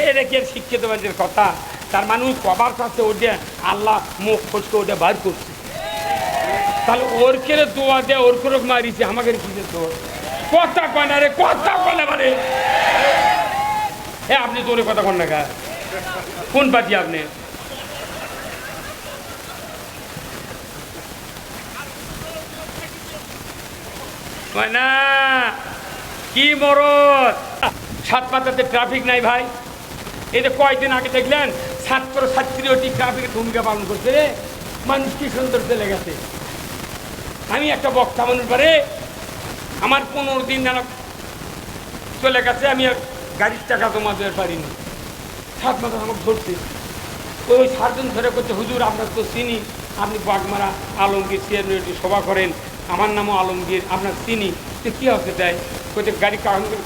এটা কি শিক্ষিত মানুষের কথা? তার মানুষ কবার কাছে ওটা আল্লাহ মুখ ফসকে ওটা বার করছে, তাহলে ওর কেড়ে দোয়া দেয়, ওর করে মারিছে, আমাকে কিসের দোয়া? কথা কয় না রে, কথা বলে মানে হ্যাঁ। আপনি তোরে কথা কন না গা, কোন পার্টি আপনি? না কি মরদ, সাত পাতাতে ট্রাফিক নাই ভাই। এই যে কয়েকদিন আগে দেখলেন ছাত্র ছাত্রী ওটি ট্রাফিকের ভূমিকা পালন করছে রে, মানুষ কি সুন্দর চলে গেছে। আমি একটা বক্তা মানুষ পারে, আমার 15 দিন যেন চলে গেছে, আমি আর গাড়ির টাকা জমা দিতে পারিনি। সাত মাথা আমাকে ধরছে, ওই সাতজন ধরে করছে, হুজুর আপনার তো চিনি, আপনি বাগমারা আলমগীর চেয়ারম্যান সভা করেন, আমার নামও আলমগীর, আপনার চিনি, তো কী হচ্ছে তাই কোথায় গাড়ি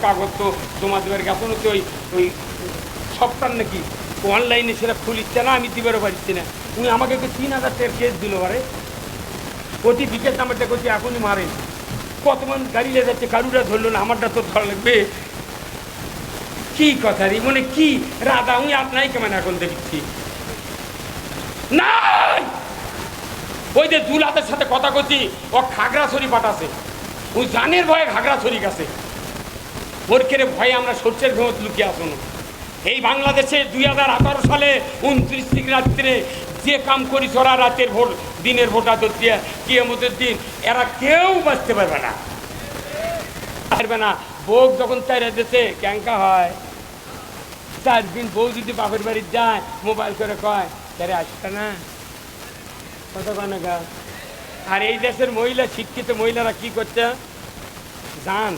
কাগজ তো জমা দেবার গেছে তো ওই ওই সপ্তাহ নাকি অনলাইনে সেটা খুলিচ্ছে না, আমি দিবারও পারছি না। উনি আমাকে 3000 টাকার কেস দিল পারে, অতি বিকেট নাম্বারটা করছে এখনই মারেন। কত মানুষ গাড়ি লেগে যাচ্ছে, কারুরা ধরলো না, আমারটা তো ধরা লাগবে। কি কথা রে, মানে কি রাধা উনি আপনাই কেমন এখন দেখছি নাই। ওই যে দুলাদের সাথে কথা করছি, ও খাগড়াছড়ি পাঠাছে, ওই জানের ভয়ে খাগড়াছড়ি গেছে। ওর কেড়ে ভয়ে আমরা সর্ষের ঘুমত লুকিয়ে আসুন। এই বাংলাদেশে 2018 সালে 29 রাত্রে যে কাম করি চড়া রাতের ভোট দিনের ভোটা ধরতে কিয়ামতের দিন এরা কেউ বাঁচতে পারবে না, পারবে না। বউ যখন চাইরা দিতে ক্যাঙ্কা হয়, 4 দিন বউ যদি বাপের বাড়ি যায় মোবাইল করে কয় তারে আসবে না, কত গা। আর এই দেশের মহিলা, শিক্ষিত মহিলারা কি করছে, জান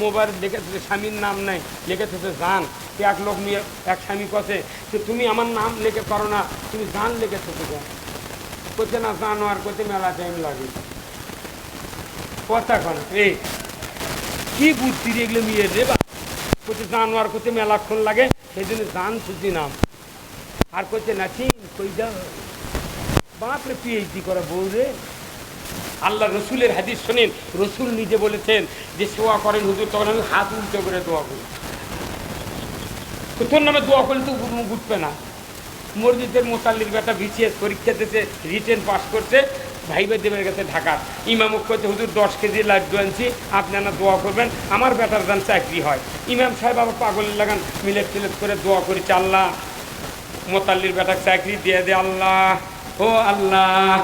মোবাইল লিখেছে, স্বামীর নাম নাই লিখেছে জান। এক লোক নিয়ে এক স্বামী কথা যে তুমি আমার নাম লিখে করো না, তুমি জান লিখেছো তো করছে না, জানো আর করতে মেলা টাইম লাগে। কথা কন এই কি বুদ্ধি এগুলো নিয়ে রে বা, করছে জানোয়ার করতে মেলাক্ষণ লাগে, সেই জন্য জান সুজি নাম। আর করছে না ঠিক কই যাও বাপরে পিএইচডি করা বউ রে। আল্লাহ রসুলের হাদিস শোনেন, রসুল নিজে বলেছেন যে দোয়া করেন হুজুর, তখন আমি হাত উল্টো করে দোয়া করি। তো তোর নামে দোয়া করলে তো উঠবে না। মসজিদের মোতাল্লির বেটা বিসিএস পরীক্ষা দিতে রিটেন পাস করছে, ভাইবে দেবের কাছে ঢাকার ইমামক করতে হুজুর 10 কেজি লাড্ডু আনছি, আপনারা দোয়া করবেন আমার বেটার দান চাকরি হয়। ইমাম সাহেব আবার পাগলের লাগান মিলেট টিলেট করে দোয়া করেছে, আল্লাহ মোতাল্লির বেটার চাকরি দিয়ে দে আল্লাহ, ও আল্লাহ।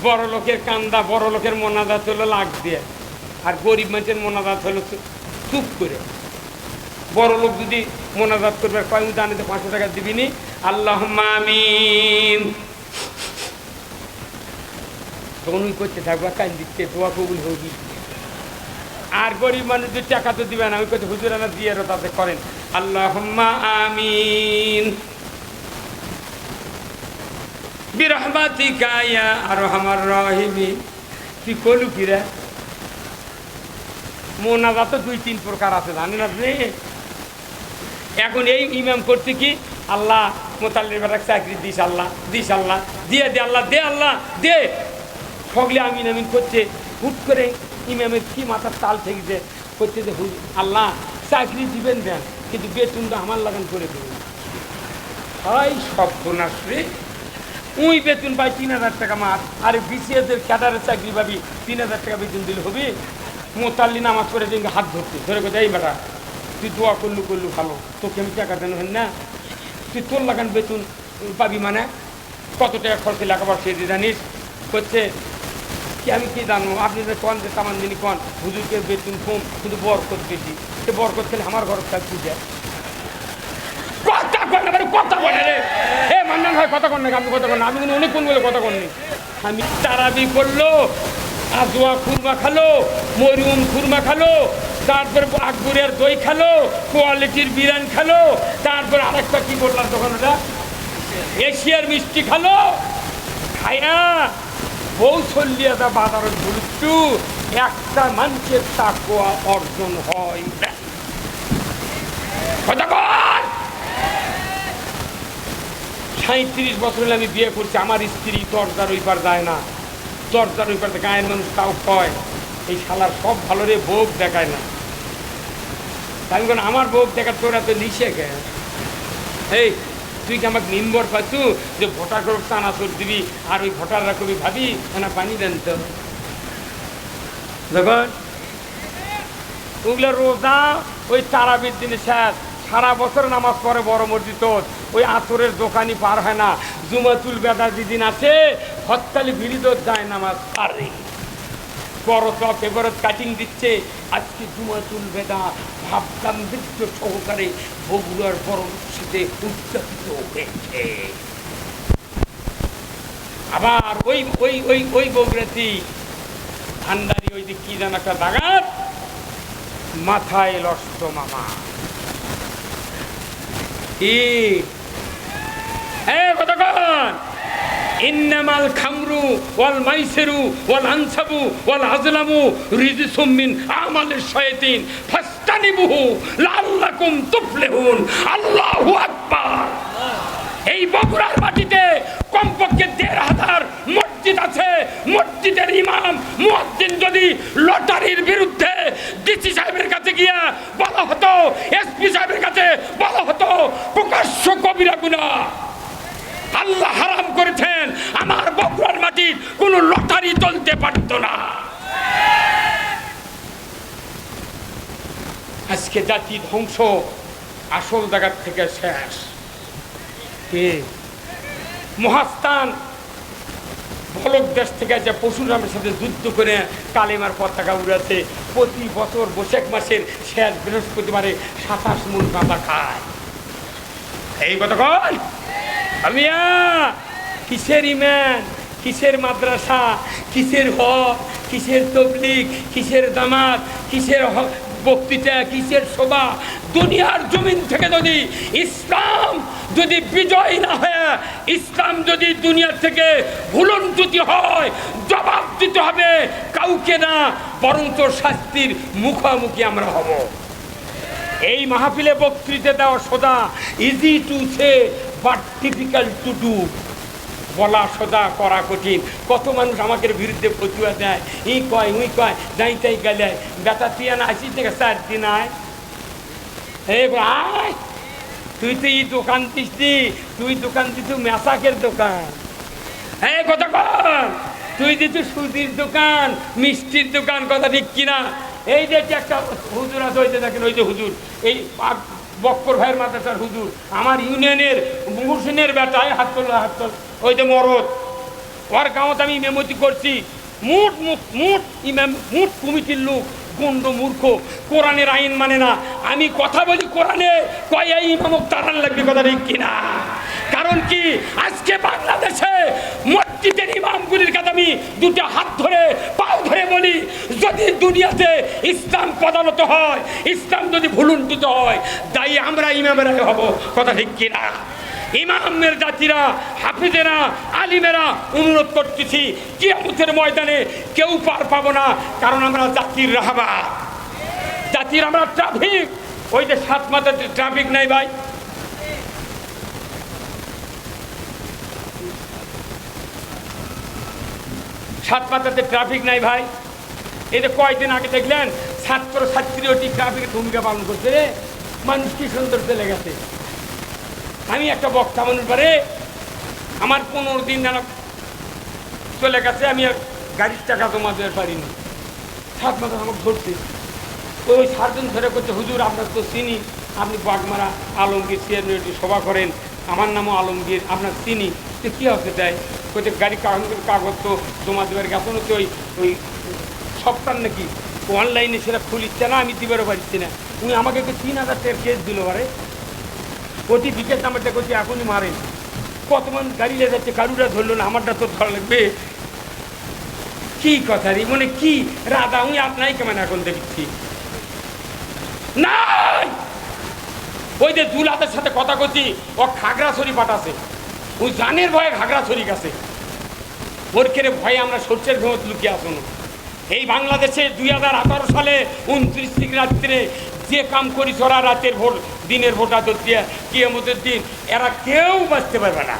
বড় লোকের কান্দা, বড় লোকের মোনাজাত হলো লাখ দিয়ে, আর গরিব মানুষের মোনাজাত হলো চুপ করে। বড় লোক যদি মোনাজাত করবে কয় জানিতে 500 টাকা দিবিনি, আল্লাহুম্মা আমিন, তখন ওই করতে থাকবে, কান দিচ্ছে দোয়া কবুল হবি। আর গরিব মানুষ যদি টাকা তো দিবে না, ওই করতে হুজুর আনা দিয়ে তাতে করেন আল্লাহুম্মা আমিন বিরহমাতিকা ইয়া আরহামার রাহিমিন। তুই কলু কিরা মোনাজাত 2-3 প্রকার আছে জানেন আপনি। এখন এই ইমাম করছে কি, আল্লাহ মোতাল্লির বেটাকে চাকরি দিস আল্লাহ, দিস আল্লাহ, দিয়ে দে আল্লাহ, দে আল্লাহ দে, সকলে আমিন আমিন করছে। হুট করে ইমামের কি মাথার তাল ঠেকছে, করছে যে আল্লাহ চাকরি দিবেন দেন, কিন্তু বেতনটা আমার লাগান করে দেবেন। হয় সর্বনাশ রে, ওই বেতন পাই 3000 টাকা মাস, আর বিসিএসের ক্যাডারের চাকরি পাবি 3000 টাকা বেতন দিলে হবে। মোতাল্লি নামাজ পড়ে দিন হাত ধরতে ধরে কোথায়, এই বেটা তুই দোয়া করলু ভালো, তোকে আমি টাকা দেন না, তুই তোর লাগান বেতন পাবি, মানে কত টাকা খরচে লেখাপড়া সে জানিস। করছে কি আমি কি জানবো, আপনি যে কন যে তামান দিনই কন হুজুরকে বেতন কম কিন্তু বরকত বেশি, সে বরকত খেলে আমার ঘর থাকতে যায়। কথা কন না, কথা বলে রে এ মান্নান ভাই, কথা কন না, আপনি কথা কন না, আমি কিন্তু অনেক কোন বলে কথা কননি। আমি তারাবি করলো, আজোয়া খুরমা খালো, মরিয়ম খুরমা খালো, তারপরে আকবরের দই খালো, কোয়ালিটির বিরিয়ানি খালো, তারপরে আরেকটা কি বললাম তখন ওটা এশিয়ার মিষ্টি খালো, খায়া বউ চল্লিয়াটা বাজারের গুরুত্ব একটা মানুষের তাকওয়া অর্জন হয়। কথা কর। 37 বছর হলে আমি বিয়ে করছি, আমার স্ত্রী দরজার ওই পার যায় না, দরজার ওই পার গায়ের মানুষ তাও কয় এই শালার সব ভালো রে, ভোগ দেখায় না। আমি বললাম আমার বউ দেখা তোরা তো লিসে গে, এই তুই কি আমাকে নিম্বর পাচ্ছু যে ভোটার করব চানাচুর দিবি আর ওই ভোটাররা কবি ভাবি না পানি দেন তো দেখুন ওগুলো রোজা ওই তারাবির দিনে শেষ, সারা বছর নামাজ পড়ে বড় মসজিদ, ওই আতরের দোকানই পার হয় না। জুমাতুল বেদা যেদিন আছে হরতালি বিরিদত যায় নামাজ পারে, বড় তো ফেভারত কাটিং দিচ্ছে। আজকে জুমাতুল বেদা ভাবতাম নৃত্য সহকারে বগুড়ার বড় মসজিদে উদযাপিত হয়েছে। আবার ওই ওই ওই ওই বগুড়াতি ভান্ডারি ওই যে কি যেন একটা দাগাত মাথায় লষ্ট মামা কতক্ষণ ইন্নামাল খামরু ওয়াল মাইসিরু ওয়াল আনসাবু ওয়াল আজলামু রিজসুম মিন আমালিশ শায়াতিন ফাস্তানিবুহু লাআল্লাকুম তুফলিহুন। আল্লাহু আকবার। এই বগুড়ার মাটিতে কমপক্ষে ১,৫০০ মসজিদ আছে। মসজিদের ইমাম মুয়াজ্জিন যদি লটারির বিরুদ্ধে ডিসি সাহেবের কাছে গিয়া বলা হতো, এসপি সাহেবের কাছে বলা হতো, প্রকাশ্য কবিরা গুনাহ আল্লাহ হারাম করেছেন, আমার বগুড়ার মাটির কোন লটারি চলতে পারত না। আজকে জাতি ধ্বংস আসল জায়গার থেকে শেষ। মহাস্থান ভলক দেশ থেকে যে পশুরামের সাথে যুদ্ধ করে কালেমার পতাকা উড়াতে প্রতি বছর বৈশাখ মাসের শেষ বৃহস্পতিবারে ২৭ মণ গাঁজা খায়। এই কতক্ষণ আমিয়া কিসের ইমান, কিসের মাদ্রাসা, কিসের হক, কিসের তবলিগ, কিসের দামাত, কিসের বক্তৃতা, কিসের শোভা। দুনিয়ার জমিন থেকে যদি ইসলাম যদি বিজয় না হয়, ইসলাম যদি দুনিয়া থেকে ভুলন্তুতি হয়, জবাব দিতে হবে কাউকে না, বরঞ্চ শাস্তির মুখোমুখি আমরা হব। এই মাহফিলে বক্তৃতা দেওয়া সোজা, easy to say but difficult to do. বলা সোজা, করা কঠিন। কত মানুষ আমাকে বিরুদ্ধে ফতুয়া দেয়, ই কয় উই কয়, যাই তাই গেলে বেটা তুই না আসিস থেকে 4 দিন আয়, আয় তুই তো ই দোকান দিস, তুই দোকান দিত মেসাকের দোকান, হ্যাঁ কথা কর, তুই দিত সুজির দোকান, মিষ্টির দোকান, কথা ঠিক কিনা? এই যে একটা হুজুর আছে, ওই যে দেখেন ওই যে হুজুর, এই বক্কর ভাইয়ের মাদ্রাসার হুজুর, আমার ইউনিয়নের মুহসিনের বেটায় হাত তোল হাত তোল, ওই যে মরদ, ওর গাঁৱত আমি মেমতি করছি। মুঠ মুঠ মুঠ ইমাম মুঠ কমিটির লোক গন্ড মূর্খ, কোরআনের আইন মানে না। আমি কথা বলি কোরআনে, কয় এই ইমামক তাড়ান লাগবে, কথা ঠিক কিনা? কারণ কি আজকে বাংলাদেশে মসজিদের ইমামগুলির কাছে আমি দুটো হাত ধরে পাও ধরে বলি, যদি দুনিয়াতে ইসলাম পদানত হয়, ইসলাম যদি ভুলুন্ঠিত হয়, তাই আমরা ইমামেরা হব, কথা ঠিক কিনা? ইমামের জাতিরা, হাফিজেরা, আলিমেরা অনুরোধ করতেছি, কিয়ামতের ময়দানে কেউ পার পাবো না, কারণ আমরা জাতির রাহবার, জাতির আমরা ট্রাফিক। ওই যে 7 মাথাতে ট্রাফিক নাই ভাই, সাত মাথাতে ট্রাফিক নাই ভাই। এই যে কয়েকদিন আগে দেখলেন ছাত্র ছাত্রী ওটি ট্রাফিকের ভূমিকা পালন করছে রে, মানুষ কি সুন্দর চলে গেছে। আমি একটা বক্তা মানুষ পারে, আমার 15 দিন যেন চলে গেছে, আমি আর গাড়ির টাকা জমা দিতে পারিনি। 7 মাথা আমাকে ধরছে, ওই 4 দিন ধরে করছে, হুজুর আপনার তো চিনি, আপনি বাগমারা আলমগীর চেয়ারম্যান সভা করেন, আমার নামও আলমগীর, আপনার চিনি, তো কী হচ্ছে তাই কোথায় গাড়ি কাগজ তো জমা দেবার গেছে না, তো ওই সপ্তাহ নাকি অনলাইনে সেটা খুলিচ্ছে না, আমি দিবারও পারছি না। উনি আমাকে 3,000 টাকার কেস দিল, বারে ওটি বিকেট নাম্বারটা করছি, এখনই মারেন। কত মানুষ গাড়ি লেগে যাচ্ছে, কারুরা ধরলো না, আমারটা তো ধরা লাগবে। কি কথা রে, মানে কি রাধা উনি আপনাই কেমন এখন দেখছি নাই। ওই যে দুলাদের সাথে কথা করছি, ও খাগড়াছড়ি পাঠাছে, ওই জানের ভয়ে খাগড়াছড়ি গেছে, ওর কেড়ে ভয়ে আমরা সর্ষের ঘুমত লুকিয়ে আসুন। এই বাংলাদেশে 2018 সালে 29 তারিখ রাত্রে যে কাম করি ওরা রাতের ভোট দিনের ভোটা তো দিয়ে কিয়ামতের দিন এরা কেউ বাঁচতে পারবে না।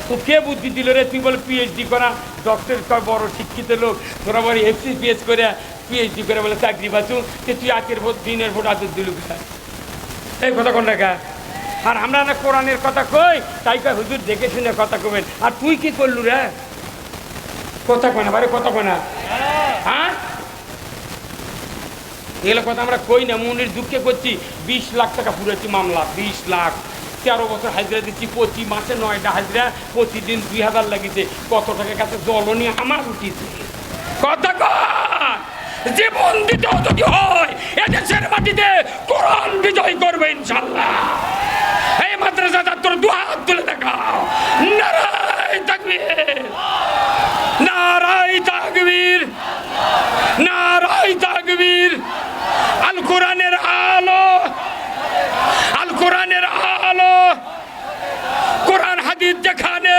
তো কে বুদ্ধি দিল রে? তুই বলে পিএইচডি করা ডক্টর, বড় শিক্ষিত লোক, তোরা বড় এফসিপিএস করে পিএইচডি করে বলে চাকরি পাচ্ছু যে তুই আজকের ভোট দিনের ভোট আদর দিলু কোথায়? এই কথা কোন টাকা? আর আমরা না কোরআনের কথা কই, তাই কয় হুজুর দেখে শুনে কথা কবেন। আর তুই কি করলু রে? কথা কয় না, বারে কথা কয় না। হ্যাঁ, এগুলো কথা আমরা কই না, মনের দুঃখে করছি। 20 লাখ টাকা পুরেছি মামলা, 20 লাখ। 13 বছর হাজিরা দিচ্ছি, প্রতি মাসে 9টা হাজিরা, প্রতিদিন 2000 লাগিছে। কত টাকার কাছে জলনি আমার উঠিছে। কথা কয়, জীবন দিতেও যদি হয় এদেশের মাটিতে কোরআন বিজয় করবে ইনশাল্লাহ। এই মাদ্রাসা ছাত্র 2 হাত তুলে দেখাও, নারায়ে তাকবীর, নারায়ে তাকবীর, নারায়ে তাকবীর। আল কোরআনের আলো, আল কোরআনের আলো, কোরআন হাদিস যেখানে,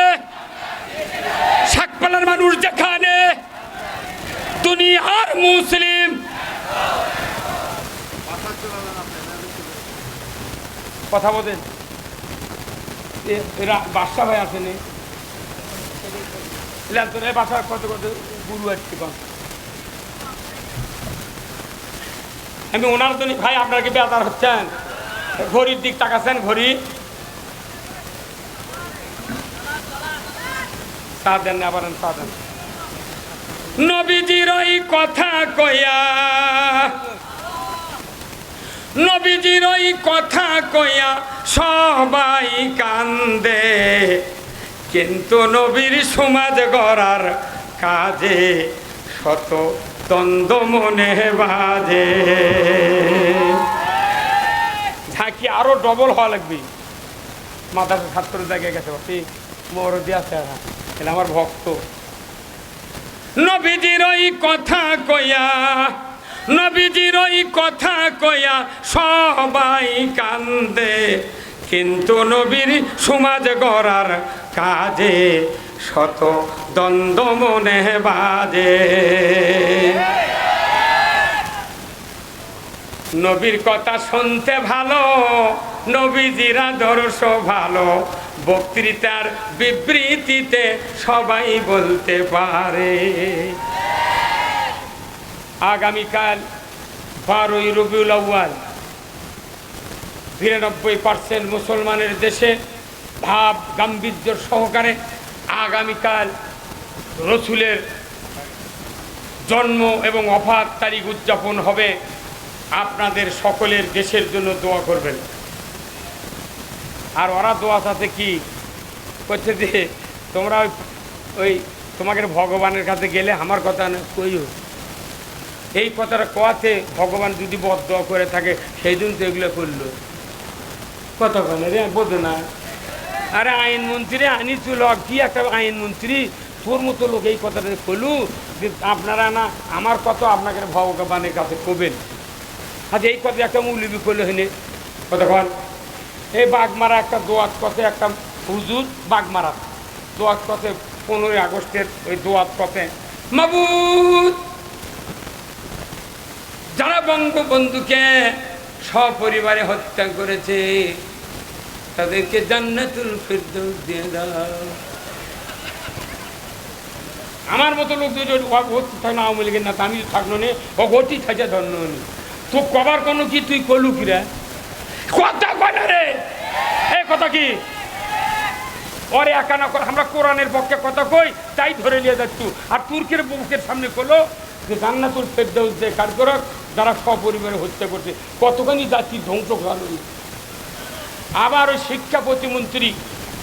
শাকপালার মানুষ যেখানে, দুনিয়ার মুসলিম। কথা বলেন, এরা বাদশা ভাই আসেনি, বাসা কত কত গুরু আসছে কম। আমি ওনার জন্য ভাই আপনার কি বেজার হচ্ছেন? ঘড়ির দিক তাকাচ্ছেন, ঘড়ি চা দেন না, আবার চা দেন। নবীজির ওই কথা কয়া, নবীজির ওই কথা কয়া সবাই কান্দে, কিন্তু নবীর সমাজ গড়ার কাজে শত দ্বন্দ্ব মনে বাজে। ঝাঁকি আরো ডবল হওয়া লাগবে। মাদ্রাসা ছাত্র জায়গায় গেছে, মরদি আছে, এটা আমার ভক্ত। নবীজির ওই কথা কয়া, নবীজির ওই কথা কয়া সবাই কান্দে, কিন্তু নবীর সমাজ গড়ার কাজে শত দ্বন্দ্ব মনে বাজে। নবীর কথা শুনতে ভালো, নবীজির আদর্শ ভালো, বক্তৃতার বিবৃতিতে সবাই বলতে পারে। আগামীকাল 12ই রবিউল আউয়াল, 92% মুসলমানের দেশে ভাব গাম্ভীর্য সহকারে আগামীকাল রসুলের জন্ম এবং ওফাত তারিখ উদযাপন হবে। আপনাদের সকলের দেশের জন্য দোয়া করবেন। আর ওরা দোয়া সাথে কি করছে যে তোমরা ওই তোমাকে ভগবানের কাছে গেলে আমার কথা কইও, এই কথাটা কোয়াতে ভগবান যদি বদদোয়া করে থাকে সেই দিন তো এগুলো করলো। কথা বলে রে, বোঝো না? আরে আইনমন্ত্রী আনিছিল, কি একটা আইনমন্ত্রী, তোর মতো লোক এই কথাটা কলু যে আপনারা না আমার কত আপনাকে ভগবানের কাছে কবেন। আজ এই কথা একটা মৌলবি করলে হয়নি। কতক্ষণ এই বাগমারা একটা দোয়াত পথে একটা হুজুর, বাগমারা দোয়াত পথে 15ই আগস্টের ওই দোয়াত পথে, মাবুদ যারা বঙ্গবন্ধুকে সপরিবারে হত্যা করেছে তাদেরকে জান্নাতুল ফিরদৌস দিয়ে দাও। আমার মতো লোক যদি ভর্তি থাকে না আওয়ামী লীগের না, আমি থাকলো নে ও ভর্তি থাকে ধন্য নি। তো কবার কোনো কি তুই কলু কি রে? কথা কয় না রে, এই কথা কি ওরে একা না, আমরা কোরআনের পক্ষে কথা কই তাই ধরে নিয়ে যাচ্ছু। আর তুর্কের বুকের সামনে করলো যে জান্নাতুল ফিরদৌস দিয়ে কাজ করক যারা সপরিবারে হত্যা করছে। কতখানি জাতি ধ্বংস ভালো। আবার ওই শিক্ষা প্রতিমন্ত্রী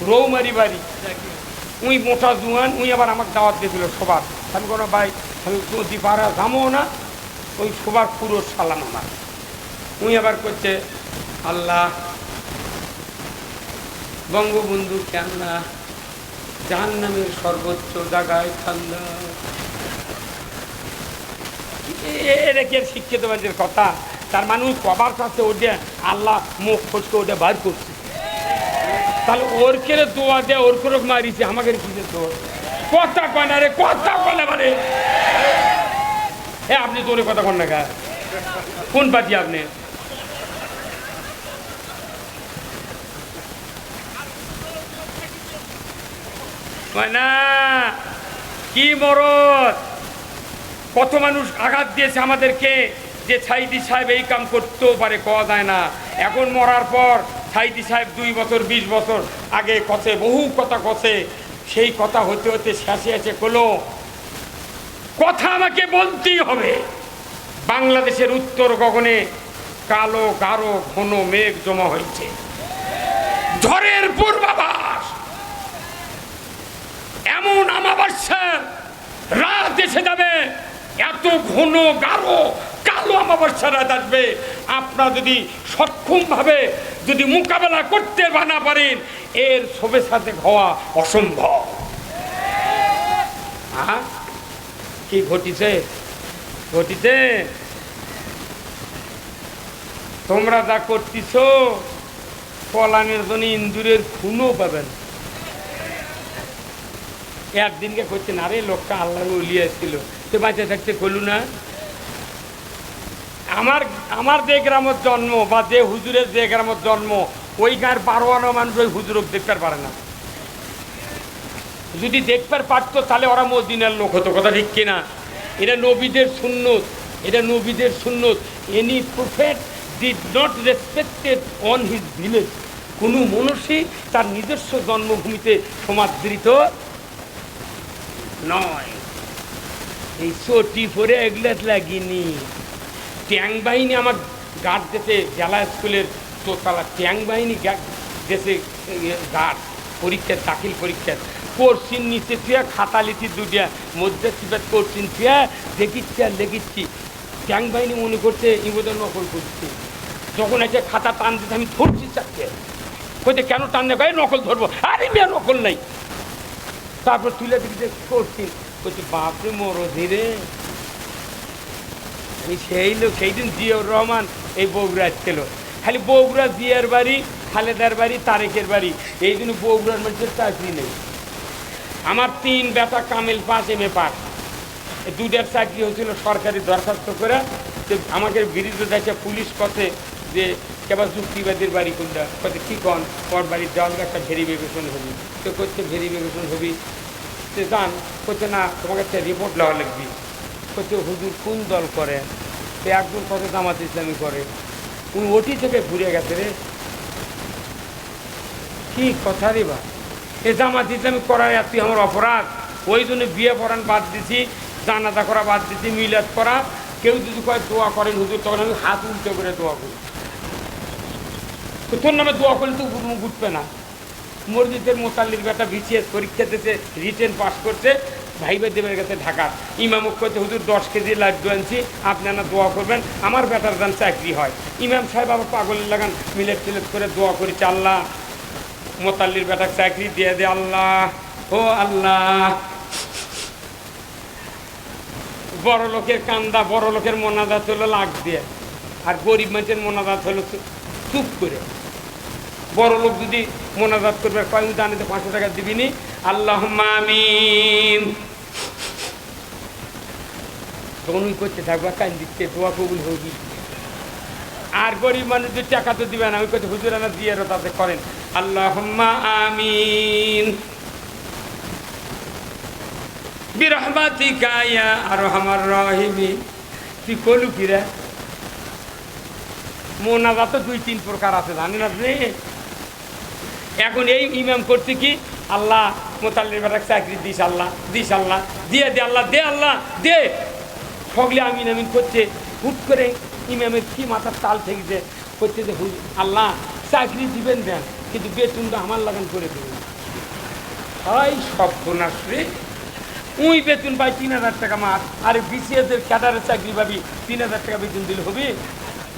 রৌমারি বাড়ি, উই মোটা জুয়ান, উই আবার আমাকে দাওয়াত দিয়েছিল সবার। আমি কোনো ভাই আমি নদী পাড়া যাবো না, ওই সবার পুরো সালাম আমার। উই আবার করছে আল্লাহ বঙ্গবন্ধু কেন না জাহান্নামের সর্বোচ্চ জায়গায় ঠান্ডা। এটা কি শিক্ষিত মানুষের কথা? তার মানুষ কবার কাছে ওটা আল্লাহ মুখ খোঁজকে ওটা বার করছে। তাহলে ওর কেড়ে দোয়া দেয়, ওর করে মারিছে, আমাকে কিসে দোয়া? কথা কয় না রে, কথা কয় না মানে। হ্যাঁ আপনি তোরে কথা কন না গা, কোন পার্টি আপনি? না কি মরদ কত মানুষ আঘাত দিয়েছে আমাদেরকে যে সাইদি সাহেব এই কাম করতেও পারে, কওয়া যায় না। এখন মরার পর সাইদি সাহেব 2 বছর 20 বছর আগে কথে বহু কথা কথে, সেই কথা হতে হতে শেষে এসে কোনো কথা আমাকে বলতেই হবে। বাংলাদেশের উত্তর গগনে কালো গাঢ় ঘন মেঘ জমা হয়েছে, ঝড়ের পূর্বাভাস। এমন আমাবস্যা রাত এসে যাবে, এত ঘন গাঢ় কালো আমাবস্যা রাত আসবে, আপনারা যদি সক্ষমভাবে যদি মোকাবেলা করতে না পারেন, এর শোভে সাথে হওয়া অসম্ভব। কি ঘটিছে ঘটিছে, তোমরা যা করতেছ পলানের জন্য ইন্দুরের খুনও পাবেন। একদিনকে করছেন, আরে লোকটা আল্লাহর ওলি ছিল, সে বাঁচে থাকতে করলু না। আমার যে গ্রামের জন্ম বা যে হুজুরের যে গ্রামের জন্ম, ওই গাঁর 12 আনা মানুষ ওই হুজুরক দেখতে পারে না। যদি দেখতে পারতো তাহলে ওরা মদিনার লোক হতো, কথা ঠিক কিনা? এটা নবীদের সুন্নত, এটা নবীদের সুন্নত। Any prophet did not respected on his village. কোনো মানুষই তার নিজস্ব জন্মভূমিতে সমাদৃত নয়। এই চটি পরে এগুলো লাগিনি। ট্যাং বাহিনী আমার গার্ড দেশে জেলা স্কুলের দোতলা ট্যাং বাহিনী দেশে গার্ড পরীক্ষা দাখিল পরীক্ষা কোর্সিন নিচে থুয়া খাতা লিখি দুটিয়া মধ্যে চিপে কোর্সিন থুয়া দেখিচ্ছি আর লেখিচ্ছি। ট্যাং বাহিনী মনে করছে ইংরেজ নকল করছি। যখন এসে খাতা টান দিতে আমি ধরছি চারটে, কোথায় কেন টান দেয় নকল ধরবো, আরে মেয়ে নকল নাই। তারপর তুলে দেখি যে কোর্সিন বলছি, বাপরে মরো ধীরে। আমি সেই লোক, সেই দিন জিয়াউর রহমান এই বগুড়া ছিল, খালি বগুড়া জিয়ার বাড়ি, খালেদার বাড়ি, তারেকের বাড়ি, এই জন্য বগুড়ার মানুষের চাকরি নেই। আমার 3 বেটা কামিল পাস, MA পাস, 2টার চাকরি হয়েছিল সরকারি দরখাস্ত করে। আমাকে বিরুদ্ধে দেখে পুলিশ কথে যে কেবল যুক্তিবাদীর বাড়ি কোনটা, কথা কি কন পর বাড়ির দেওয়াল একটা ভেরিফিকেশন হবি, তো করছে ভেরিফিকেশন হবি, সে যান করছে না তোমাকে একটা রিপোর্ট নেওয়া লাগবি। করছে হুজুর কোন দল করে, সে একজন কত জামাত ইসলামী করে, উনি ওটি থেকে ঘুরে গেছে রে। কি কথা রে বা, এ জামাত ইসলামী করার এতই আমার অপরাধ। ওই জন্য বিয়ে পড়ান বাদ দিছি, জানাজা করা বাদ দিছি, মিলাদ করা। কেউ যদি কয় দোয়া করেন হুজুর, তখন আমি হাত উল্টো করে দোয়া করি। তো তোর নামে দোয়া করলে তো উঠবে না। মসজিদের মোতাল্লির বেটা BCS পরীক্ষা দিতে রিটেন পাস করছে, ভাইবা দেবের কাছে ঢাকা ইমামক করছে হুজুর 10 কেজি লাড্ডু আনছি, আপনারা দোয়া করবেন আমার বেটার যেন চাকরি হয়। ইমাম সাহেব আবার পাগলের লাগান মিলেট টিলেট করে দোয়া করেছে, আল্লাহ মোতাল্লির বেটার চাকরি দিয়ে দে আল্লাহ, ও আল্লাহ। বড় লোকের কান্দা, বড় লোকের মোনাজাত হলো লাখ দিয়ে, আর গরিব মানুষের মোনাজাত হলো চুপ করে। বড় লোক যদি মোনাজাত করবে কয়েক জানে তো 500 টাকা দিবিনি, আল্লাহুম্মা আমিন তখন করতে থাকবা, কান দিচ্ছে দোয়া কবুল হবি। আর গরিব মানুষ যদি টাকা তো দিবে না, ওই করতে হুজুর আনা দিয়ে তাতে করেন আল্লাহুম্মা আমিন বিরহমাতিকা ইয়া আরহামার রাহিমিন। তুই কলু কিরা মোনাজাত তো 2-3 প্রকার আছে, জানেন আপনি? এখন এই ইমাম করতে কি, আল্লাহ মোতাল্লির বেটার চাকরি দিস আল্লাহ, দিস আল্লাহ, দিয়ে দে আল্লাহ, দে আল্লাহ দে, সকলে আমিন আমিন করছে। হুট করে ইমামের কি মাথার তাল ঠেকেছে, করছে যে আল্লাহ চাকরি দিবেন দেন, কিন্তু বেতনটা আমার লাগান করে দেবেন। হয় সর্বনাশ রে, উই বেতন পাই 3000 টাকা মাস, আর BCS-এর ক্যাডারের চাকরি পাবি 3000 টাকা বেতন দিলে হবে?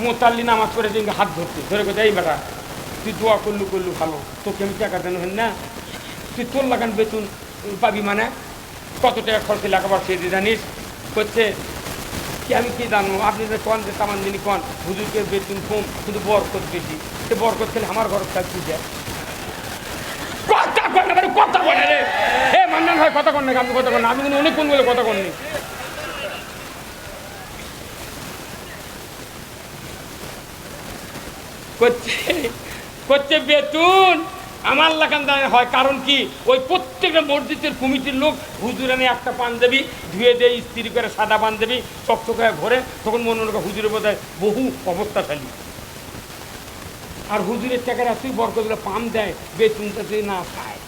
মোতাল্লি নামাজ করে দিন হাত ধরতে ধরে কোথায়, এই বেটা তুই দোয়া করলু ভালো, তোকে আমি টাকা দেন হেন না, তুই তোর লাগান বেতন পাবি, মানে কত টাকা খরচে লেখাবার সে জানিস? করছে কি আমি কি জানবো, আপনি যে কন যে তামান দিনই কন হুজুরকে বেতন কম কিন্তু বরকত বেশি, সে বরকত খেলে আমার ঘর চাকরি দেয়। কথা কন না, কথা বলে রে, হে মান্নান ভাই কথা কন না, আপনি কথা কন না, আমি কিন্তু অনেক কোন বলে কথা কননি। করছে বেতন আমার লাগান দাঁড়ানো হয়। কারণ কি, ওই প্রত্যেকটা মসজিদের কমিটির লোক হুজুরানে একটা পাঞ্জাবি ধুয়ে দেয়, ইস্ত্রি করে সাদা পাঞ্জাবি চকচকে ঘরে, তখন মনে হয় হুজুরের বোধ হয় বহু অবস্থাশালী। আর হুজুরের টাকার এতই বরকতগুলো পাম দেয়, বেতনটা যদি না পায়।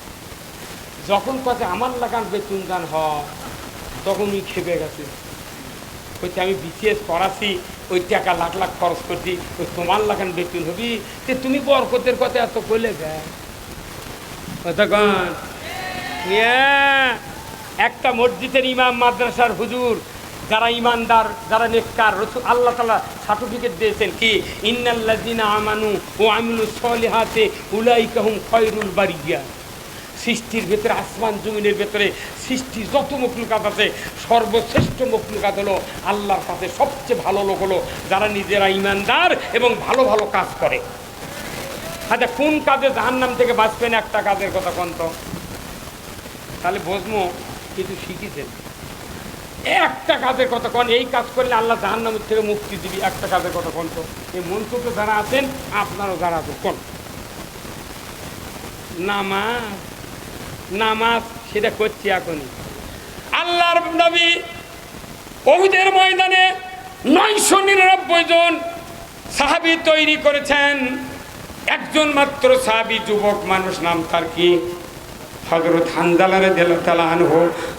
যখন কথা আমার লাগান বেতন দান হয়, তখন উনি খেপে গেছে, বলছে আমি বিসিএস পড়াছি, ওই টাকা লাখ লাখ খরচ করছি, ওই তোমার লাগান বেতন হবি, যে তুমি বরকতের কথা এত করলে দেয় কতক্ষণ। একটা মসজিদের ইমাম, মাদ্রাসার হুজুর, যারা ইমানদার, যারা নেককার, রসুল আল্লাহ তাআলা সার্টিফিকেট দিয়েছেন কি, ইন্নাল্লাযিনা আমানু ওয়া আমিলুস সলিহাতি উলাইকা হুম খায়রুল বারিয়া। সৃষ্টির ভেতরে, আসমান জমিনের ভেতরে সৃষ্টির যত মখলুকাত আছে, সর্বশ্রেষ্ঠ মখলুকাত হলো আল্লাহর কাছে সবচেয়ে ভালো লোক হলো যারা নিজেরা ইমানদার এবং ভালো ভালো কাজ করে। আচ্ছা, কোন কাজে জাহান্নাম থেকে বাঁচবেন, একটা কাজের কথা কন তো, তাহলে বুঝবো কিছু শিখেছেন। একটা কাজের কথা কন, এই কাজ করলে আল্লাহ জাহান্নামের থেকে মুক্তি দিবি, একটা কাজের কথা কন তো। এই মন্ত্রকে যারা আছেন, আপনারও যারা আছেন, কোন নামাজ, নামাজ সেটা করছি এখনই। আল্লাহর নবী উহুদের ময়দানে 999 জন সাহাবী তৈরি করেছেন। একজন মাত্র সাহাবী, যুবক মানুষ, নাম তার কি, হযরত হানজালা রাদিয়াল্লাহু তাআলা আনহু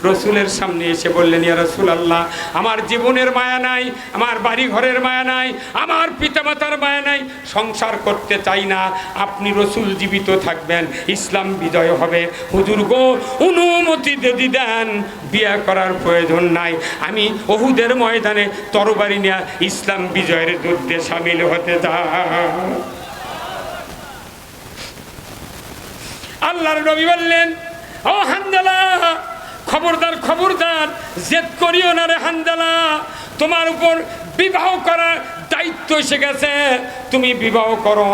রসুলের সামনে এসে বললেন, ইয়া রাসূলুল্লাহ, আমার জীবনের মায়া নাই, আমার বাড়ি ঘরের মায়া নাই, আমার পিতামাতার মায়া নাই, সংসার করতে চাই না, আপনি রসুল জীবিত থাকবেন, ইসলাম বিজয় হবে, হুজুর গো অনুমতি যদি দেন, বিয়ে করার প্রয়োজন নাই, আমি উহুদের ময়দানে তরবারি নিয়ে ইসলাম বিজয়ের যুদ্ধে শামিল হতে চাই। আল্লাহর নবী বললেন, ও হানজালা, খবরদার খবরদার, জেদ করিও না রে হানজালা, তোমার উপর বিবাহ করার দায়িত্ব এসে গেছে, তুমি বিবাহ করো,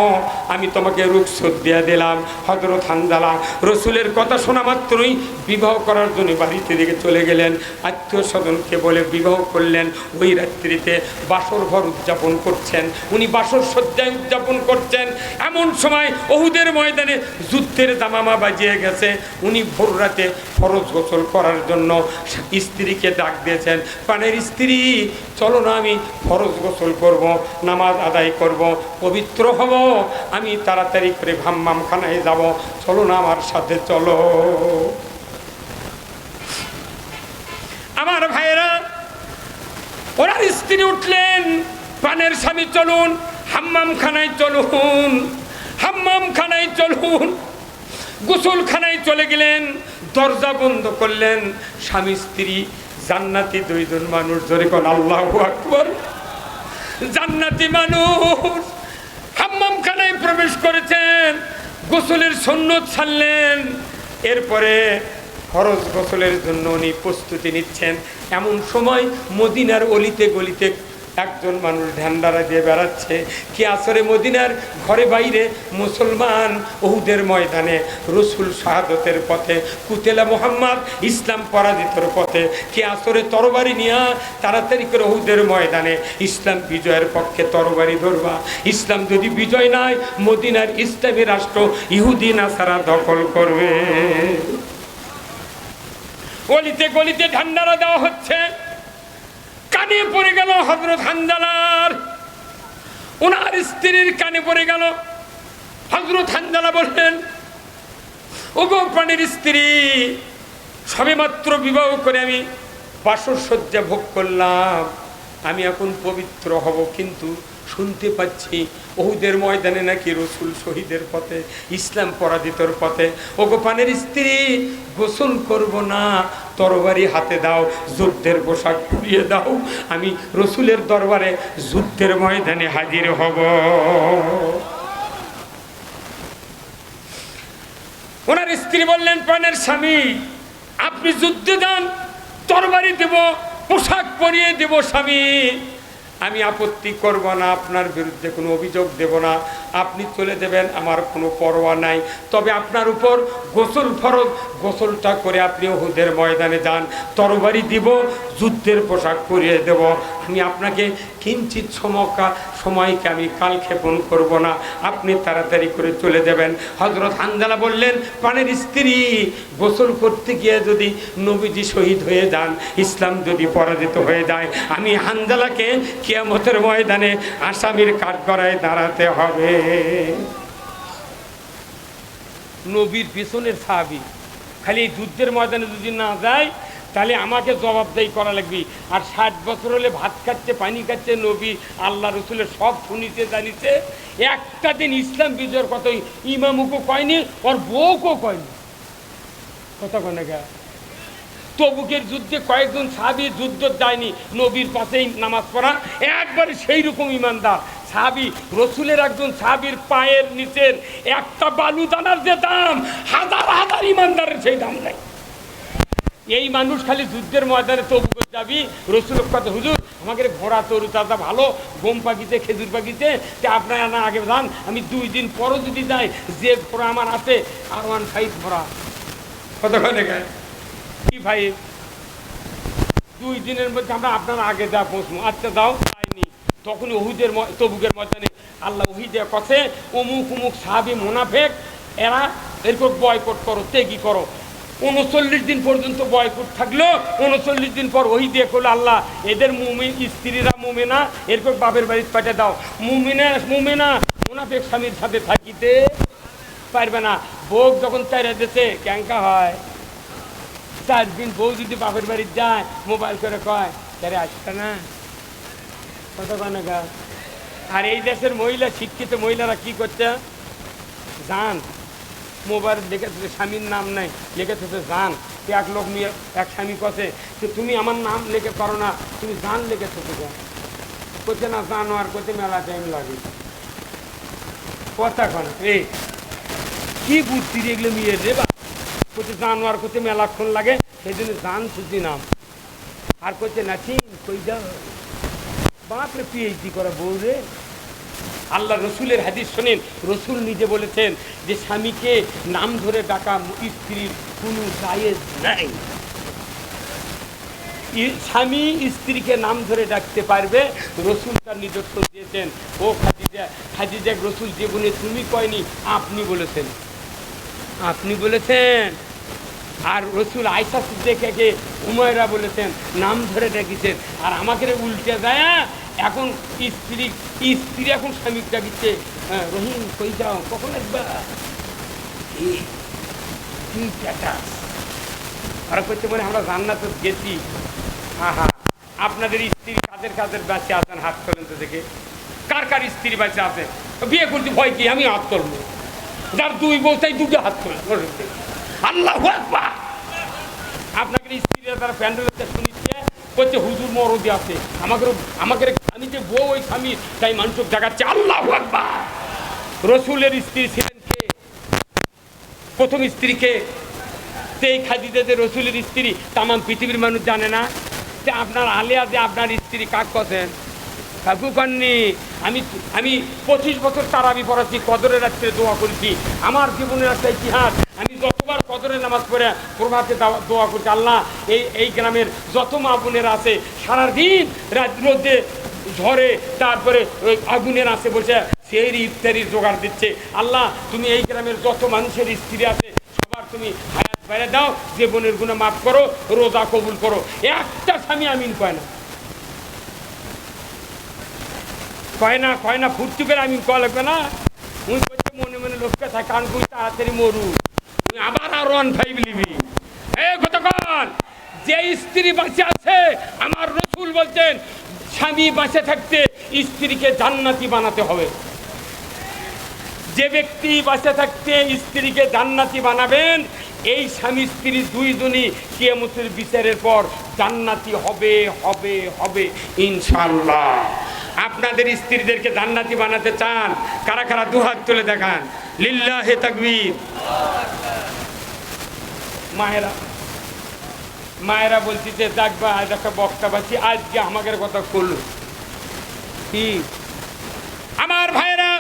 আমি তোমাকে রুখসত দিয়ে দিলাম। হযরত হানজালা রসুলের কথা শোনা মাত্রই বিবাহ করার জন্য বাড়িতে দিকে চলে গেলেন, আত্মীয় স্বজনকে বলে বিবাহ করলেন। ওই রাত্রিতে বাসর ঘর উদযাপন করছেন, উনি বাসর সজ্জায় উদযাপন করছেন। এমন সময় উহুদের ময়দানে যুদ্ধের দামামা বাজিয়ে গেছে। উনি ভোর রাতে ফরজ গোসল করার জন্য স্ত্রীকে ডাক দিয়েছেন, প্রাণের স্ত্রী, চলো না, আমি ফরজ গোসল করব, নামাজ আদায় করব, পবিত্র হব, আমি তাড়াতাড়ি করে হাম্মাম খানায় যাব, চলো না আমার সাথে চলো। আমার ভাইয়েরা, ওনার স্ত্রী উঠলেন, প্রাণের স্বামী চলুন, হাম্মাম খানায় চলুন, হাম্মাম খানায় চলুন। গোসলখানায় চলে গেলেন, দরজা বন্ধ করলেন। স্বামী স্ত্রী জান্নাতি দুইজন মানুষ, জোরে কোন আল্লাহু আকবার। জান্নাতি মানুষ হাম্মামখানায় প্রবেশ করেছেন, গোসলের সুন্নত ছাড়লেন, এরপরে ফরজ গোসলের জন্য উনি প্রস্তুতি নিচ্ছেন। এমন সময় মদিনার অলিতে গলিতে একজন মানুষ ঢান্ডারা দিয়ে বেড়াচ্ছে। কি আসরে মদিনার ঘরে বাইরে মুসলমান উহুদের ময়দানে রসুল শাহাদতের পথে, কুতেলা মুহাম্মদ ইসলাম পরাজিতর পথে, কি আসরে তরবারি নিয়ে তাড়াতাড়ি করে উহুদের ময়দানে ইসলাম বিজয়ের পক্ষে তরবারি ধরবা। ইসলাম যদি বিজয় নাই, মদিনার ইসলামী রাষ্ট্র ইহুদি নাসারা দখল করবে। গলিতে গলিতে ঢান্ডারা দেওয়া হচ্ছে। কানে পড়ে গেল হযরত হানজালার, ওনার স্ত্রীর কানে পড়ে গেল। হযরত হানজালা বললেন, ওগো প্রাণের স্ত্রী, সবেমাত্র বিবাহ করে আমি বাসর সজ্জা ভোগ করলাম, আমি এখন পবিত্র হব, কিন্তু শুনতে পাচ্ছি উহুদের ময়দানে নাকি রসুল শহীদের পথে, ইসলাম পরাজিতর পথে। ওগো প্রাণের স্ত্রী, গোসল করব না, তরবারি হাতে দাও, যুদ্ধের পোশাক পরিয়ে দাও, আমি রসুলের দরবারে যুদ্ধের ময়দানে হাজির হব। ওনার স্ত্রী বললেন, প্রাণের স্বামী, আপনি যুদ্ধে যান, তরবারি দেব, পোশাক পরিয়ে দেব স্বামী, আমি আপত্তি করব না, আপনার বিরুদ্ধে কোনো অভিযোগ দেব না, আপনি চলে দেবেন, আমার কোনো পরোয়া নাই। তবে আপনার উপর গোসল ফরজ, গোসলটা করে আপনি উহুদের ময়দানে যান, তরবারি দিব, যুদ্ধের পোশাক পরিয়ে দেব, আমি আপনাকে কিঞ্চিত সময়কে আমি কালক্ষেপণ করব না, আপনি তাড়াতাড়ি করে চলে যাবেন। হযরত হানজালা বললেন, প্রাণের স্ত্রী, গোসল করতে গিয়ে যদি নবীজি শহীদ হয়ে যান, ইসলাম যদি পরাজিত হয়ে যায়, আমি হানজালাকে কিয়ামতের ময়দানে আসামির কাঠগড়ায় দাঁড়াতে হবে। নবীর পেছনের সাহাবী খালি এই যুদ্ধের ময়দানে যদি না যায় তাহলে আমাকে জবাবদাহি করা লাগবে। আর 60 বছর হলে ভাত খাচ্ছে, পানি খাচ্ছে, নবী আল্লাহ রসুলের সব শুনিতে জানিছে। একটা দিন ইসলাম বিজয়ের কথা ইমামুকও কয়নি, ওর বউকেও কয়নি। কথা কয় না গা? তবুকের যুদ্ধে কয়েকজন সাহাবী যুদ্ধ যায়নি, নবীর পাশেই নামাজ পড়া, একবারে সেই রকম ইমানদার সাহাবী। রসুলের একজন সাহাবীর পায়ের নিচের একটা বালু দানার যে দাম, হাজার হাজার ইমানদারের সেই দাম নাই। এই মানুষ খালি যুদ্ধের ময়দানে তবুকে যাবি, রসুলের কথা, হুজুর আমাকে ঘোড়া তরু তাজা ভালো গম পাখিতে, খেজুর পাখিতে, আপনার না আগে যান, আমি 2 দিন পরও যদি যাই, যে ঘোড়া আমার আছে R15 ঘোড়া। কত করে কি ভাই, 2 দিনের মধ্যে আমরা আপনার আগে যা পৌঁছবো। আচ্ছা যাও, যাইনি। তখন ওহুদের তবুকের ময়দানে আল্লাহ ওহী দিয়ে কথা, অমুক অমুক সাহাবী মুনাফেক, এরা এরকম বয়কট করো, তেগি করো। 39 দিন পর্যন্ত বয়কট থাকলো। 39 দিন পর ওহী দিয়ে করলো, আল্লাহ এদের মুমিন স্ত্রীরা মুমিনা, এরকম বাপের বাড়িতে পাঠিয়ে দাও। মুমিনা মুনাফেক স্বামীর সাথে থাকিতে পারবে না। বউ যখন চাইরা দিতে ক্যাঙ্কা হয়। 4 দিন বউ যদি বাপের বাড়ি যায়, মোবাইল করে কয় তারে আসবে না। কত গা? আর এই দেশের মহিলা, শিক্ষিত মহিলারা কি করছে, জান মোবাইল লিখেছে, স্বামীর নাম নাই, লিখেছে জান। এক লোক নিয়ে এক স্বামী কথা, তুমি আমার নাম লিখে পারো না, তুমি জান লিখেছো তো, করছে না জানো, আর করতে মেলা টাইম লাগে। কথা কন এই কি বুদ্ধি এগুলো নিয়ে রে বা, করছে জানোয়ার করতে মেলাক্ষণ লাগে, সেই জন্য জান সুজি নাম। আর করছে না ঠিক কই যাও বাপরে, পিএইচডি করা বউ রে। আল্লাহ রসুলের হাদিস শোনেন, রসুল নিজে বলেছেন যে স্বামীকে নাম ধরে ডাকা স্ত্রীর কোনো জায়েজ নাই। স্বামী স্ত্রীকে নাম ধরে ডাকতে পারবে, রসুল তার নিদর্শন দিয়েছেন। ও খাদিজা, খাদিজা রসুল জীবনে তুমি কয়নি, আপনি বলেছেন, আপনি বলেছেন। আর রসুল আয়েশা সিদ্দিকাকে উমায়রা বলেছেন, নাম ধরে ডাকিছেন। আর আমাকে উল্টে যায়, এখন স্ত্রী এখন স্বামী ডাকিচ্ছে, রহিম কই যাও, কখন আসবা, আর করতে বলে আমরা জান্নাতে গেছি। আহা, আপনাদের স্ত্রী কাদের কাদের বাঁচে আছেন, হাত তোলেন তো দেখে। কার কার স্ত্রী বাঁচে আছে? বিয়ে করতে ভয় কি, আমি হাত তুলবো। যার 2 বউ চাই 2টা হাত তোলে। আল্লাহু আকবার। আপনাদের স্ত্রীরা তারা প্যান্ডেলতে শুনিচ্ছে, করছে হুজুর মরদি আছে, আমাকে আমি যে বউ ওই স্বামী তাই মানুষ জাগাচ্ছে। আল্লাহু আকবার। রসুলের স্ত্রী ছিলেন কে? প্রথম স্ত্রীকে সেই খাদিজা যে রসুলের স্ত্রী, তাম পৃথিবীর মানুষ জানে না। যে আপনার আলিয়া যে আপনার স্ত্রী কাক কছেন, কাকু কাননি। আমি 25 বছর তারাবি পড়াচ্ছি, কদরের রাত্রে দোয়া করেছি। আমার জীবনের একটা ইতিহাস, আমি যতবার কদরের নামাজ পড়ে প্রভাতে দোয়া করছি, আল্লাহ এই গ্রামের যত মা বোনেরা আছে সারাদিন রোদে ঝড়ে তারপরে ওই আগুনের আছে বসে সেই ইফতারির জোগাড় দিচ্ছে, আল্লাহ তুমি এই গ্রামের যত মানুষের স্ত্রী আছে সবার তুমি হায়াত বাইরে দাও, যে বোনের গুণা মাফ করো, রোজা কবুল করো। একটা স্বামী আমিন কয় না ফুর্তি করে আমিন কয়া লাগবে না। উনি করছে মনে মনে লোককে থাকে, কারণ তুই তাড়াতাড়ি মরু, তুই আবার আর 1-5 লিবি। কতক্ষণ যে স্ত্রী বাঁচে আছে, আমার রসুল বলছেন স্বামী বাঁচে থাকতে স্ত্রীকে জান্নাতি বানাতে হবে। যে ব্যক্তি বাঁচে থাকতে স্ত্রীকে জান্নাতি বানাবেন, এই স্বামী স্ত্রী 2 জনই কিয়ামতের বিচারের পর জান্নাতি হবে হবে হবে ইনশাআল্লাহ। আপনাদের স্ত্রীদেরকে জান্নাতি বানাতে চান? কারা কারা 2 হাত তুলে দেখান। লিল্লাহে তাকবীর। মায়েরা বলছি যে দেখবা আজ একটা বক্তা পাচ্ছি, আজকে আমাদের কথা করল কি। আমার ভাইরা,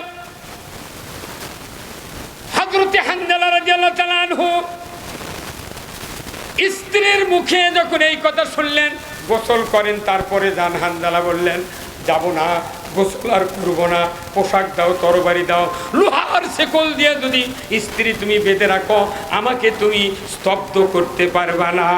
হযরতে হানজালা রাদিয়াল্লাহু তাআলা আনহু স্ত্রীর মুখে যখন এই কথা শুনলেন, গোসল করেন, তারপরে যান। হানজালা বললেন যাব না, গোসল আর করবো না, পোশাক দাও, তরবারি দাও, লোহার শেকল দিয়ে যদি স্ত্রী তুমি বেঁধে রাখো, আমাকে তুমি স্তব্ধ করতে পারবা না।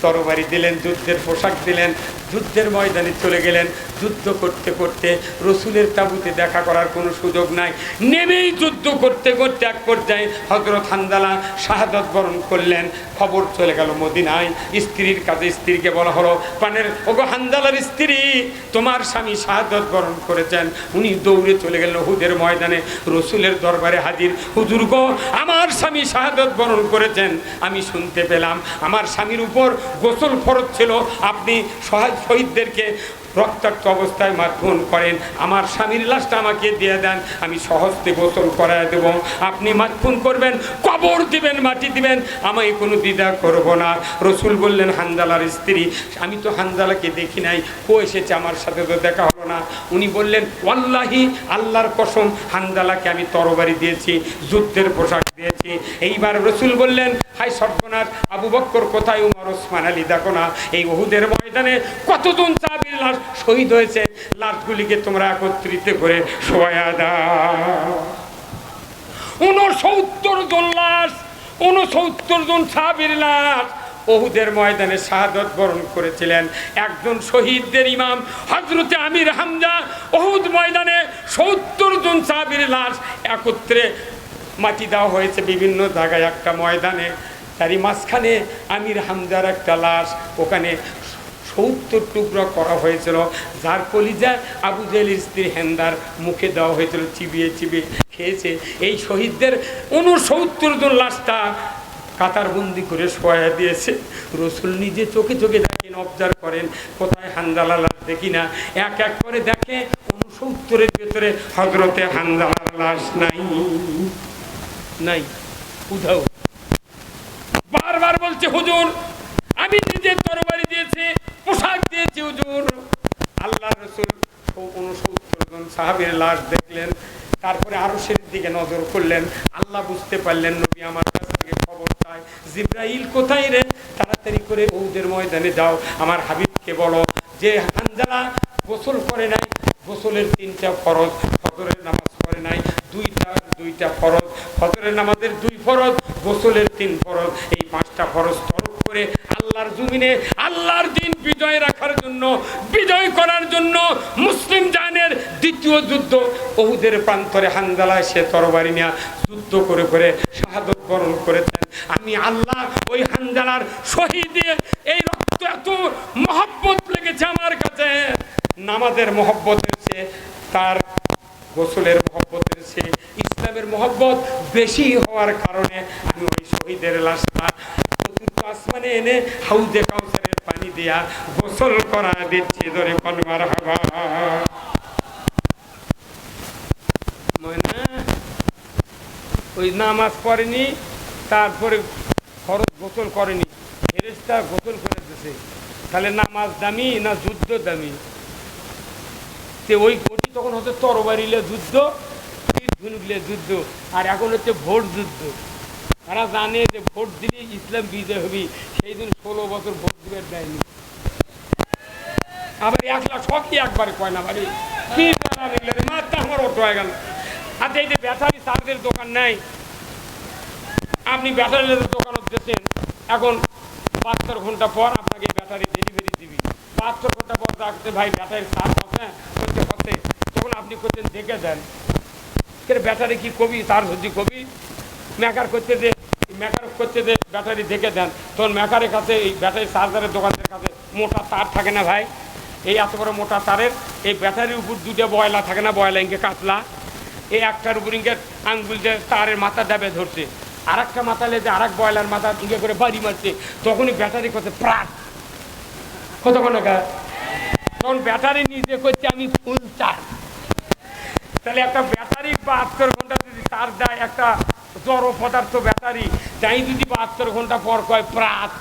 তরবারি দিলেন, যুদ্ধের পোশাক দিলেন, যুদ্ধের ময়দানে চলে গেলেন। যুদ্ধ করতে করতে রসুলের তাঁবুতে দেখা করার কোনো সুযোগ নাই, নেমেই যুদ্ধ করতে করতে এক পর্যায়ে হযরত হানজালা শাহাদাত বরণ করলেন। খবর চলে গেল মদিনায়, স্ত্রীর কাছে। স্ত্রীকে বলা হলো, পানের ওগো হানজালার স্ত্রী, তোমার স্বামী শাহাদাত বরণ করেছেন। উনি দৌড়ে চলে গেলেন উহুদের ময়দানে, রসুলের দরবারে হাজির। হুজুর গো, আমার স্বামী শাহাদাত বরণ করেছেন, আমি শুনতে পেলাম আমার স্বামীর উপর গোসল ফরজ ছিল, আপনি শহীদদেরকে রক্তাক্ত অবস্থায় মাতফুন করেন, আমার স্বামীর লাশটা আমাকে দিয়ে দেন, আমি সহজে গোসল করায় দেব, আপনি মাতফুন করবেন, কবর দিবেন, মাটি দিবেন, আমি কোনো দ্বিধা করব না। রসুল বললেন, হানজালার স্ত্রী, আমি তো হানজালাকে দেখি নাই, ও এসেছে, আমার সাথে তো দেখা হলো না। উনি বললেন, ওয়াল্লাহি, আল্লাহর কসম, হানজালাকে আমি তরবারি দিয়েছি, যুদ্ধের পোশাক দিয়েছি। এইবার রসুল বললেন, হাই সর্বনাশ, আবু বকর কোথায়, উমর, ওসমান আলী দেখো না, এই উহুদের ময়দানে কতজন সাহাবীর লাশ শহীদ হয়েছে, লাশগুলিকে তোমরা একত্রিত করে শোয়া দাও। 69 জন লাশ, 69 জন সাহাবীর লাশ উহুদের ময়দানে শাহাদাত বরণ করেছিলেন। একজন শহীদদের ইমাম হযরতে আমির হামজা, উহুদ ময়দানে 70 জন সাহাবীর লাশ একত্রে মাটি দেওয়া হয়েছে বিভিন্ন জায়গায় একটা ময়দানে, তারই মাঝখানে আমির হামজার একটা লাশ, ওখানে 70 টুকরো করা হয়েছিল, যার কলিজা আবু জেহেলের স্ত্রী হেন্দার মুখে দেওয়া হয়েছিল, চিবিয়ে চিবিয়ে খেয়েছে। এই শহীদদের 69 জন লাশটা কাতারবন্দি করে শোয়া দিয়েছে। রসুল নিজে চোখে চোখে দেখেন, অবজার্ভ করেন, কোথায় হানজালা লাশ দেখি না, এক এক করে দেখে 69-এর ভেতরে হযরতে হানজালার লাশ নাই, নাই উধাও। বারবার বলছে, হুজুর আমি নিজে তরবারি দিয়েছি, পোশাক দিয়েছি হুজুর। আল্লাহ রসুল 69 জন সাহাবীর লাশ দেখলেন, তারপরে আরশের দিকে নজর করলেন। আল্লাহ বুঝতে পারলেন নবী আমার কাছ থেকে খবর চায়, জিবরাইল কোথায় রে, তাড়াতাড়ি করে উহুদের ময়দানে যাও, আমার হাবিবকে বলো যে হানজালা গোসল করে নাই, গোসলের 3টা ফরজ, ফজরের নামাজ পড়ে নাই, দুইটা ফরজ, ফজরের নামাজের 2 ফরজ, গোসলের 3 ফরজ, এই 5টা ফরজ তরক করে আল্লাহর জমিনে আল্লাহর দিন বিজয় রাখার জন্য, বিজয় করার জন্য মুসলিম জানের দ্বিতীয় যুদ্ধ উহুদের প্রান্তরে হানজালা সে তরবারি নিয়ে যুদ্ধ করে করে শাহাদাত বরণ করেছেন। আমি আল্লাহ ওই হানজালার শহীদের এই রক্ত এত মহব্বত লেগেছে আমার কাছে, নামাজের মহব্বতের চেয়ে, তার গোসলের মহব্বতের চেয়ে ইসলামের মহব্বত বেশি হওয়ার কারণে আমি ওই শহীদের লাশটা চতুর্থ আসমানে এনে হাউজে কাউসারের পানি দিয়া গোসল করা দিচ্ছি। ধরে কোন মারহাবা। ময়না ওই নামাজ পড়েনি, তারপরে ফরজ গোসল করেনি, ফেরেশতা গোসল করে দিয়েছে, তাহলে নামাজ দামি না যুদ্ধ দামি? ওই ওটি তখন হচ্ছে তরবারিলে যুদ্ধ, ধনুকলে যুদ্ধ, আর এখন হচ্ছে ভোট যুদ্ধ। তারা জানে যে ভোট দিলে ইসলাম বিজয় হবি, সেই দিন 16 বছর ভোট দিবে দেয়নি। আবার 1 লাখ সবই একবারে কয় না, বাড়ি কি মাত্রা আমার অটো হয়ে গেল। আচ্ছা, এই যে ব্যাটারি চার্জের দোকান নেই, আপনি ব্যাটারি দোকান দিচ্ছেন, এখন 72 ঘন্টা পর আপনাকে ব্যাটারি ডেলিভারি দিবি, 72 ঘন্টা পর ডাকতে, ভাই ব্যাটারি চার্জ আছে করতে হতে, তখন আপনি করতেন দেখে দেন, ব্যাটারি কি কবি চার্জ হচ্ছে কবি, মেকার করতে যে ব্যাটারি দেখে দেন, তখন মেকারের কাছে এই ব্যাটারি চার্জারের দোকানের কাছে মোটা তার থাকে না ভাই, এই এত বড় মোটা তারের এই ব্যাটারির উপর 2টা বয়লা থাকে না, বয়লা ইঙ্কে কাতলা, এই একটার উপর ইঙ্কে আঙ্গুল যে তারের মাথা দেবে ধরছে, আর একটা মাথা লেগে আর এক বয়লার মাথা ইঙ্কে করে বাড়ি মারছে, তখনই ব্যাটারি করছে প্রাট কতক্ষণ, তখন ব্যাটারি নিজে করছে আমি ফুল চার্জ। তাহলে একটা ব্যাটারি 72 ঘন্টা যদি চার্জ দেয়, একটা জড় পদার্থ ব্যাটারি, তাই যদি 72 ঘন্টা পর কয় প্রাত,